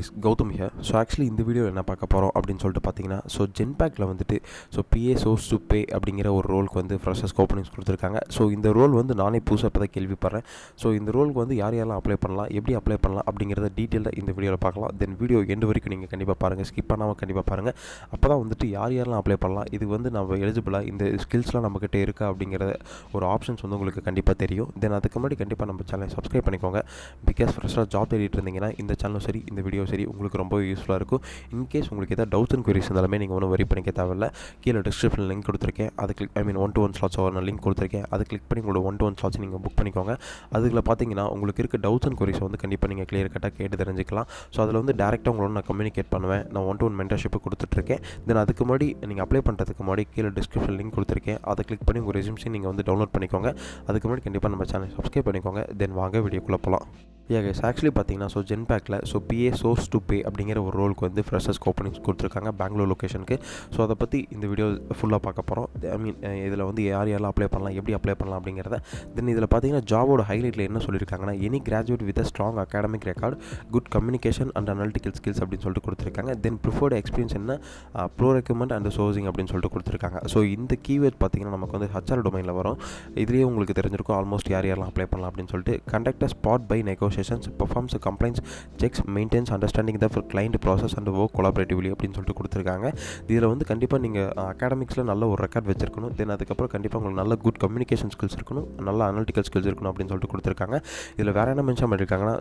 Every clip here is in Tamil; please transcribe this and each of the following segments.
guys, Gowtham here. So actually இந்த வீடியோ என்ன பார்க்க போகிறோம் அப்படின்னு சொல்லிட்டு பார்த்தீங்கன்னா, ஸோ ஜென்பேக்டில் வந்துட்டு PA சோர்ஸ் டு பே அப்படிங்கிற ஒரு ரோலுக்கு வந்து ஃப்ரெஷர்ஸ் ஓப்பனிங்ஸ் கொடுத்துருக்காங்க. ஸோ இந்த ரோல் வந்து நானே புதுசாக இப்போ தான் கேள்விப்படுறேன். ஸோ இந்த ரோலுக்கு வந்து யாரெல்லாம் அப்ளை பண்ணலாம், எப்படி அப்ளை பண்ணலாம் அப்படிங்கிறத டீட்டெயிலாக இந்த வீடியோவில் பார்க்கலாம். தென் வீடியோ எண்டு வரைக்கும் நீங்கள் கண்டிப்பாக பாருங்கள், ஸ்கிப் பண்ணாமல் கண்டிப்பாக பாருங்கள். அப்போ தான் வந்துட்டு யாரெல்லாம் அப்ளை பண்ணலாம், இது வந்து நம்ம எலிஜிபிளாக இந்த ஸ்கில்ஸ்லாம் நம்மக்கிட்ட இருக்கா அப்படிங்கிற ஒரு ஆப்ஷன்ஸ் வந்து உங்களுக்கு கண்டிப்பாக தெரியும். தென் அதுக்கு முன்னாடி கண்டிப்பாக நம்ம சேனலை சப்ஸ்கிரைப் பண்ணிக்கோங்க. பிகாஸ் ஃப்ரெஷ்ஷாக ஜாப் தேடிட்டு இருந்தீங்கன்னா இந்த சேனலும் சரி, இந்த வீடியோ சரி உங்களுக்கு ரொம்ப யூஸ்ஃபுல்லாக இருக்கும். இன்கேஸ் உங்களுக்கு எதாவது டவுட்ஸ் அண்ட் குவரிஸ் இருந்தாலுமே நீங்கள் ஒன்றும் வரி பண்ணிக்க தேவையில்லை. கீழே டிஸ்கிரிப்ஷனில் லிங்க் கொடுத்துருக்கேன், அது கிளிக் 1-to-1 ஸ்லாட்ஸ் நான் லிங்க் கொடுத்துருக்கேன். அதை கிளிக் பண்ணி உங்களோட 1-to-1 ஸ்லாட்ஸ் நீங்கள் புக் பண்ணிக்கோங்க. அதில் பார்த்தீங்கன்னா உங்களுக்கு இருக்க டவுட்ஸ் அண்ட் குவரிஸ் வந்து கண்டிப்பாக நீங்கள் கிளியர் கட்டாக கேட்டு தெரிஞ்சுக்கலாம். ஸோ அதில் வந்து டேரெக்டாக உங்களோட நான் கம்யூனிகேட் பண்ணுவேன். நான் 1-to-1 மென்டர்ஷிப்பு கொடுத்துட்ருக்கேன். தென் அதுக்கு முன்னாடி நீங்கள் அப்ளை பண்ணுறதுக்கு முன்னாடி கீழே டிஸ்கிரிப்ஷன் லிங்க் கொடுத்துருக்கேன், அதை கிளிக் பண்ணி உங்கள் ரெஸ்யூம்ஸையும் நீங்கள் வந்து டவுன்லோட் பண்ணிக்கோங்க. அதுக்கு முன்னாடி கண்டிப்பாக நம்ம சேனல் சப்ஸ்கிரைப் பண்ணிக்கோங்க. தென் வாங்க வீடியோக்குள்ளே போகலாம். கைஸ், ஆக்சுவலி பார்த்தீங்கன்னா ஜென்பேக்டில் PA சோர்ஸ் டு பே அப்படிங்கிற ஒரு ரோலுக்கு வந்து ஃப்ரெஷர்ஸ் ஓப்பனிங்ஸ் கொடுத்துருக்காங்க பெங்களூர் லொக்கேஷனுக்கு. ஸோ அதை பற்றி இந்த வீடியோ ஃபுல்லாக பார்க்க போகிறோம். இதில் வந்து யாரெல்லாம் அப்ளை பண்ணலாம், எப்படி அப்ளை பண்ணலாம் அப்படிங்கிறத. தென் இதில் பார்த்தீங்கன்னா ஜாபோட ஹைலைட்டில் என்ன சொல்லியிருக்காங்கன்னா, any graduate with strong academic record, good communication and analytical skills அப்படின்னு சொல்லிட்டு கொடுத்துருக்காங்க. தென் ப்ரிஃபர்டு எக்ஸ்பீரியன்ஸ் என்ன, ப்ரோ ரெக்ரூட்மெண்ட் அண்ட் சோர்சிங் அப்படின்னு சொல்லிட்டு கொடுத்துருக்காங்க. ஸோ இந்த கீவேர்ட் பார்த்தீங்கன்னா நமக்கு வந்து HR டொமைனில் வரும். இதுலேயே உங்களுக்கு தெரிஞ்சிருக்கும் ஆல்மோஸ்ட் யாரெல்லாம் அப்ளை பண்ணலாம் அப்படின்னு சொல்லிட்டு. Conduct spot buy negotiations, performs compliance checks, maintains understanding the client process and work collaboratively அப்படின்னு சொல்லிட்டு கொடுத்துருக்காங்க. இதில் வந்து கண்டிப்பாக நீங்கள் அகாடமிக்ஸில் நல்ல ஒரு ரெக்கார்ட் வச்சிருக்கணும். தென் அதுக்கப்புறம் கண்டிப்பாக உங்களுக்கு நல்ல குட் கம்யூனிகேஷன் ஸ்கில்ஸ் இருக்கணும், நல்ல அனாலிட்டிக்கல் ஸ்கில்ஸ் இருக்கணும் அப்படின்னு சொல்லிட்டு கொடுத்துருக்காங்க. இதில் வேறு என்ன மென்ஷன் பண்ணியிருக்காங்கன்னா,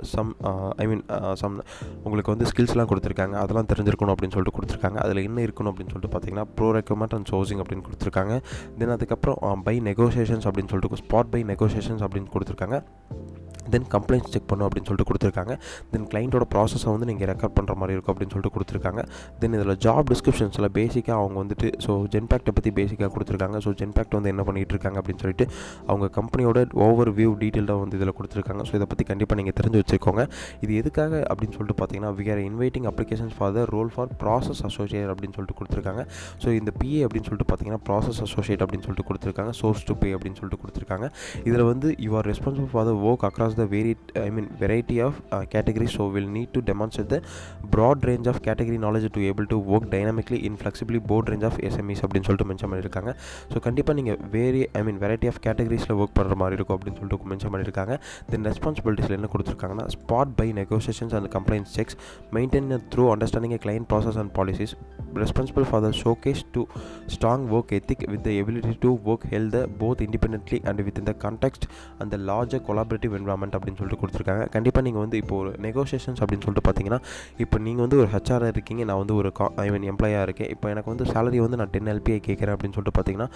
சம் உங்களுக்கு வந்து ஸ்கில்ஸ்லாம் கொடுத்துருக்காங்க, அதெல்லாம் தெரிஞ்சிருக்கணும் அப்படின்னு சொல்லிட்டு கொடுத்துருக்காங்க. அதில் என்ன இருக்கணும் அப்படின்னு சொல்லிட்டு பார்த்தீங்கன்னா, ப்ரோ ரெக்ரூட்மெண்ட் அண்ட் சோர்சிங் அப்படின்னு கொடுத்துருக்காங்க. தென் அதுக்கப்புறம் பை நெகோசியேஷன்ஸ் அப்படின்னு சொல்லிட்டு ஸ்பாட் பை நெகோசியேஷன்ஸ் அப்படின்னு கொடுத்துருக்காங்க. தென் கம்ப்ளைண்ட்ஸ் செக் பண்ணும் அப்படின்னு சொல்லிட்டு கொடுத்துருக்காங்க. தென் கிளைண்ட்டோட ப்ராசஸை வந்து நீங்கள் ரெக்கார்ட் பண்ணுற மாதிரி இருக்கும் அப்படின்னு சொல்லிட்டு கொடுத்துருக்காங்க. தென் இதில் ஜாப் டிஸ்கிரிப்ஷன்ஸில் பேசிக்காக அவங்க வந்துட்டு ஜென்பேக்டை பற்றி பேசிக்காக கொடுத்துருக்காங்க. ஜென்பேக்ட் வந்து என்ன பண்ணிகிட்டு இருக்காங்க அப்படின்னு சொல்லிட்டு அவங்க கம்பெனியோட ஓவர் வியூ டீட்டெயிலாக வந்து இதில் கொடுத்துருக்காங்க. இதை பற்றி கண்டிப்பாக நீங்கள் தெரிஞ்சு வச்சுக்கோங்க. இது எதுக்காக அப்படின்னு சொல்லிட்டு பார்த்தீங்கன்னா, we are inviting applications for the role for process associate அப்படின்னு சொல்லிட்டு கொடுத்துருக்காங்க. இந்த PA அப்படின்னு சொல்லிட்டு பார்த்தீங்கன்னா ப்ராசஸ் அசோசியேட் அப்படின்னு சொல்லிட்டு கொடுத்துருக்காங்க. சோர்ஸ் டு பே அப்படின்னு சொல்லிட்டு கொடுத்துருக்காங்க. இதில் வந்து you are responsible for the work across the variety of categories, so will need to demonstrate the broad range of category knowledge to able to work dynamically in flexibly broad range of SMEs அப்படின்னு சொல்லிட்டு மென்ஷன் பண்ணியிருக்காங்க. கண்டிப்பாக நீங்கள் வெரைட்டி ஆஃப் கேட்டகரிஸில் ஒர்க் பண்ணுற மாதிரி இருக்கும் அப்படின்னு சொல்லிட்டு மென்ஷன் பண்ணியிருக்காங்க. தென் ரெஸ்பான்சிபிலிட்டிஸில் என்ன கொடுத்துருக்காங்கன்னா, spot buy negotiations and compliance checks, maintain through understanding a client process and policies, responsible for the showcase to strong work ethic with the ability to work held both independently and within the context and the larger collaborative environment அப்படின்னு சொல்லிட்டு கொடுத்துருக்காங்க. கண்டிப்பாக நீங்கள் வந்து இப்போ ஒரு நெகோசியேஷன்ஸ் அப்படின்னு சொல்லிட்டு பார்த்தீங்கன்னா, இப்போ நீங்கள் வந்து ஒரு HR இருக்கீங்க, நான் வந்து ஒரு எம்ப்ளாயாக இருக்கேன். இப்போ எனக்கு வந்து சேலரி வந்து நான் 10 LPA கேட்குறேன் அப்படின்னு சொல்லிட்டு பார்த்தீங்கன்னா,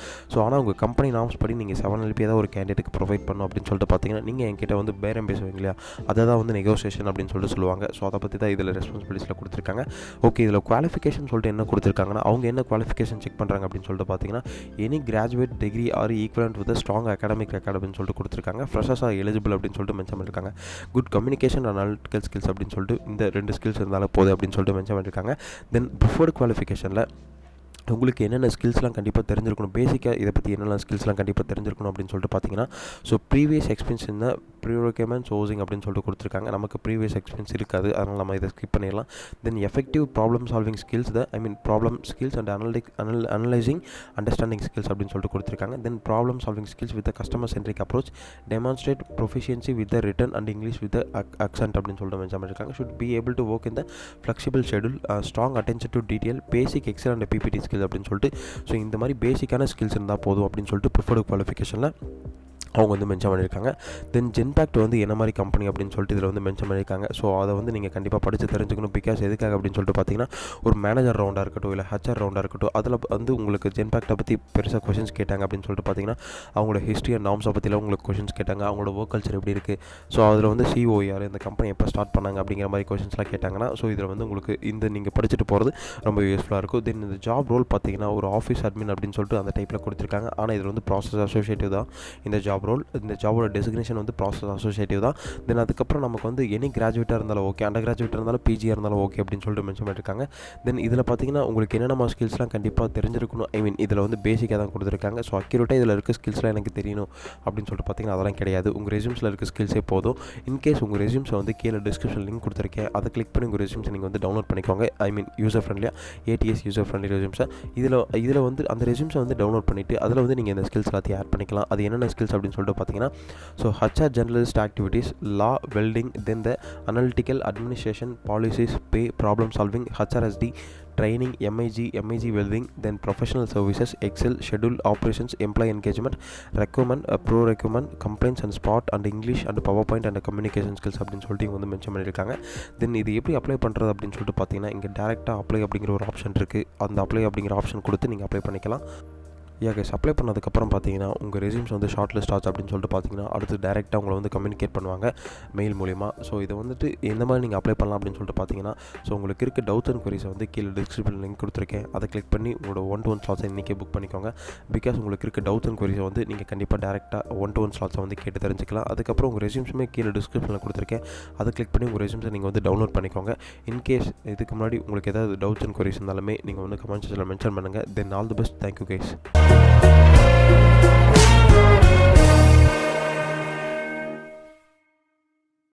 ஆனால் உங்கள் கம்பெனி நார்ம்ஸ் படி நீங்கள் 7 LPA தான் ஒரு கேண்டிடேட்டுக்கு ப்ரொவைட் பண்ணணும் அப்படின்னு சொல்லிட்டு பார்த்தீங்கன்னா, நீங்கள் என்கிட்ட வந்து பேரம் பேசுவீங்க இல்லையா, அதை தான் வந்து நெகோசியேஷன் அப்படின்னு சொல்லிட்டு சொல்லுவாங்க. அதை பற்றி தான் இதில் ரெஸ்பான்சிபிலிட்டிஸில் கொடுத்துருக்காங்க. ஓகே, இதில் குவாலிஃபிகேஷன் சொல்லிட்டு என்ன கொடுத்துருக்காங்கன்னா, அவங்க என்ன குவாலிஃபிகேஷன் செக் பண்ணுறாங்க அப்படின்னு சொல்லிட்டு பார்த்தீங்கன்னா, any graduate degree or equivalent with strong academic record அப்படின்னு சொல்லிட்டு கொடுத்துருக்காங்க. ஃப்ரெஷர்ஸ் ஆர் எலிஜிபிள் அப்படின்னு சொல்லிட்டு மென்ஷன் பண்ணியிருக்காங்க. குட் கம்யூனிகேஷன் அனாலிட்டிக்கல் ஸ்கில்ஸ் அப்படின்னு சொல்லிட்டு இந்த 2 ஸ்கில்ஸ் இருந்தாலும் போதும் அப்படின்னு சொல்லிட்டு மென்ஷன் பண்ணியிருக்காங்க. தென் ப்ரிஃபர்டு குவாலிஃபிகேஷனில் உங்களுக்கு என்னென்ன ஸ்கில்ஸ்லாம் கண்டிப்பாக தெரிஞ்சிருக்கணும், பேசிக்காக இதை பற்றி என்னென்ன ஸ்கில்ஸ்லாம் கண்டிப்பாக தெரிஞ்சிருக்கணும் அப்படின்னு சொல்லிட்டு பார்த்தீங்கன்னா, ப்ரீவியஸ் எக்ஸ்பீரியன்ஸ் இந்த ப்ரீரெக்வயர்மெண்ட் சோர்சிங் அப்படின்னு சொல்லிட்டு கொடுத்துருக்காங்க. நமக்கு ப்ரீவியஸ் எக்ஸ்பீரியன்ஸ் இருக்காது, அதனால் நம்ம இதை ஸ்கிப் பண்ணிடலாம். Then effective problem solving skills problem skills and analysing understanding skills அப்படின்னு சொல்லிட்டு கொடுத்துருக்காங்க. Then problem solving skills with customer centric approach, demonstrate proficiency with written and English with accent அப்படின்னு சொல்லிட்டு மென்ஷன் பண்ணியிருக்காங்க. Should be able to work in the flexible schedule, strong attention to detail, basic Excel and PPT skill அப்படின்னு சொல்லிட்டு இந்த மாதிரி பேசிக்கான ஸ்கில்ஸ் இருந்தால் போதும் அப்படின்னு சொல்லிட்டு ப்ரிஃபர்டு குவாலிஃபிகேஷனில் அவங்க வந்து மென்ஷன் பண்ணியிருக்காங்க. தென் ஜென்பேக்ட் வந்து என்ன மாதிரி கம்பெனி அப்படின்னு சொல்லிட்டு இதில் வந்து மென்ஷன் பண்ணியிருக்காங்க. அதை வந்து நீங்கள் கண்டிப்பாக படித்து தெரிஞ்சுக்கணும். பிகாஸ் எதுக்காக அப்படின்னு சொல்லிட்டு பார்த்தீங்கன்னா, ஒரு மேனேஜர் ரவுண்டாக இருக்கட்டும், இல்லை HR ரவுண்டாக இருக்கட்டும், அதில் வந்து உங்களுக்கு ஜென்பேக்டை பற்றி பெருசாக கொஷின்ஸ் கேட்டாங்க அப்படின்னு சொல்லிட்டு பார்த்தீங்கன்னா, அவங்களோட ஹிஸ்ட்ரி அண்ட் நார்ம்ஸை பற்றிலாம் உங்களுக்கு கொஷின்ஸ் கேட்டாங்க. அவங்களோட ஒர்க் கல்ச்சர் எப்படி இருக்குது, அதில் வந்து CEO யார், இந்த கம்பெனி எப்போ ஸ்டார்ட் பண்ணாங்க அப்படிங்கிற மாதிரி கொஷின்ஸ்லாம் கேட்டாங்கன்னா, இதில் வந்து உங்களுக்கு இந்த நீங்கள் படிச்சுட்டு போகிறது ரொம்ப யூஸ்ஃபுல்லாக இருக்கும். தென் இந்த ஜாப் ரோல் பார்த்தீங்கன்னா, ஒரு ஆஃபீஸ் அட்மின் அப்படின்னு சொல்லிட்டு அந்த டைப்பில் கொடுத்துருக்காங்க. ஆனால் இதில் வந்து ப்ராசஸ் அசோசியேட்டிவ் தான் இந்த ஜாப் ரோல். இந்த ஜாபோட டெசிக்னேஷன் வந்து ப்ராசஸ் அசோசியேட்டிவ் தான். தென் அதுக்கப்புறம் நமக்கு வந்து எனி கிராஜுவேட்டாக இருந்தாலும் ஓகே, அண்டர் கிராஜுவேட்டாக இருந்தாலும் பிஜியாக இருந்தாலும் ஓகே அப்படின்னு சொல்லிட்டு மென்ஷன் பண்ணியிருக்காங்க. தென் இதில் பார்த்தீங்கன்னா உங்களுக்கு என்னென்ன ஸ்கில்ஸ்லாம் கண்டிப்பாக தெரிஞ்சிருக்கணும். ஐ மீன் இதில் வந்து பேசிக்காக தான் கொடுத்துருக்காங்க. ஸோ அக்யூரேட்டாக இதில் இருக்க ஸ்கில்ஸ்லாம் எனக்கு தெரியணும் அப்படின்னு சொல்லிட்டு பார்த்தீங்கன்னா அதெல்லாம் கிடையாது. உங்கள் ரெஸ்யூம்ஸில் இருக்க ஸ்கில்ஸே போதும். இன்கேஸ் உங்கள் ரெஸ்யூம்ஸை வந்து கீழே டிஸ்கிரிப்ஷன் லிங்க் கொடுத்துருக்கேன், அதை கிளிக் பண்ணி உங்கள் ரெஸ்யூம்ஸை நீங்கள் வந்து டவுன்லோட் பண்ணிக்கோங்க. ஐ மீன் யூசர் ஃப்ரெண்ட்லியாக ஏடிஎஸ் யூசர் ஃப்ரெண்ட்லி ரெஸ்யூம்ஸை இதில் வந்து அந்த ரெஸ்யூம்ஸை வந்து டவுன்லோட் பண்ணிவிட்டு அதில் வந்து நீங்கள் இந்த ஸ்கில்ஸ் எல்லாத்தையும் ஆட் பண்ணிக்கலாம். அது என்னென்ன ஸ்கில்ஸ் அப்படின்னு சொல்லிட்டு பார்த்தீங்கன்னா, so HR journalist activities, law, welding, then the analytical administration, policies, pay, problem solving, ஹச்ஆர்எஸ்டி, training, MIG welding, then professional services, Excel, schedule operations, employee engagement, requirement, pro requirement, complaints and spot and English and PowerPoint and communication skills அப்படின்னு சொல்லிட்டு இங்கே வந்து மென்ஷன் பண்ணியிருக்காங்க. தென் இது எப்படி அப்ளை பண்ணுறது அப்படின்னு சொல்லிட்டு பார்த்தீங்கன்னா, இங்கே டேரெக்டாக அப்ளை அப்படிங்கிற ஒரு ஆப்ஷன் இருக்குது. அந்த அப்ளை அப்படிங்கிற ஆப்ஷன் கொடுத்து நீங்கள் அப்ளை பண்ணிக்கலாம். கைஸ் அப்ளை பண்ணதுக்கப்புறம் பார்த்தீங்கன்னா உங்கள் ரெஸ்யூம்ஸ் வந்து ஷார்ட் லிஸ்ட் ஆச்சு அப்படின்னு சொல்லிட்டு பார்த்தீங்கன்னா அடுத்து டேரெக்டாக உங்களை வந்து கம்யூனிகேட் பண்ணுவாங்க மெயில் மூலிமா. ஸோ இதை வந்துட்டு எந்த மாதிரி நீங்கள் அப்ளை பண்ணலாம் அப்படின்னு சொல்லிட்டு பார்த்தீங்கன்னா, ஸோ உங்களுக்கு இருக்க டவுட்ஸ் அண்ட் குவரிஸை வந்து கீழே டிஸ்கிரிப்ஷன் லிங்க் கொடுத்துருக்கேன், அதை கிளிக் பண்ணி உங்களோட 1-to-1 ஸ்லாட்ஸை இன்றைக்கே புக் பண்ணிக்கோங்க. பிகாஸ் உங்களுக்கு இருக்க டவுட்ஸ் அண்ட் குவரிஸை வந்து நீங்கள் கண்டிப்பாக டேரெக்டாக 1-to-1 ஸ்லாட்ஸை வந்து கேட்டு தெரிஞ்சிக்கலாம். அதுக்கப்புறம் உங்கள் ரெஸ்யூம்ஸுமே கீழே டிஸ்கிரிப்ஷனில் கொடுத்துருக்கேன், அதை கிளிக் பண்ணி உங்கள் ரெஸ்யூம்ஸை நீங்கள் வந்து டவுன்லோட் பண்ணிக்கோங்க. இன்கேஸ் இதுக்கு முன்னாடி உங்களுக்கு ஏதாவது டவுட்ஸ் அண்ட் குவரிஸ் இருந்தாலுமே நீங்கள் வந்து கமெண்ட் செக்ஷனில் மென்ஷன் பண்ணுங்கள். Then all the best. Thank you guys.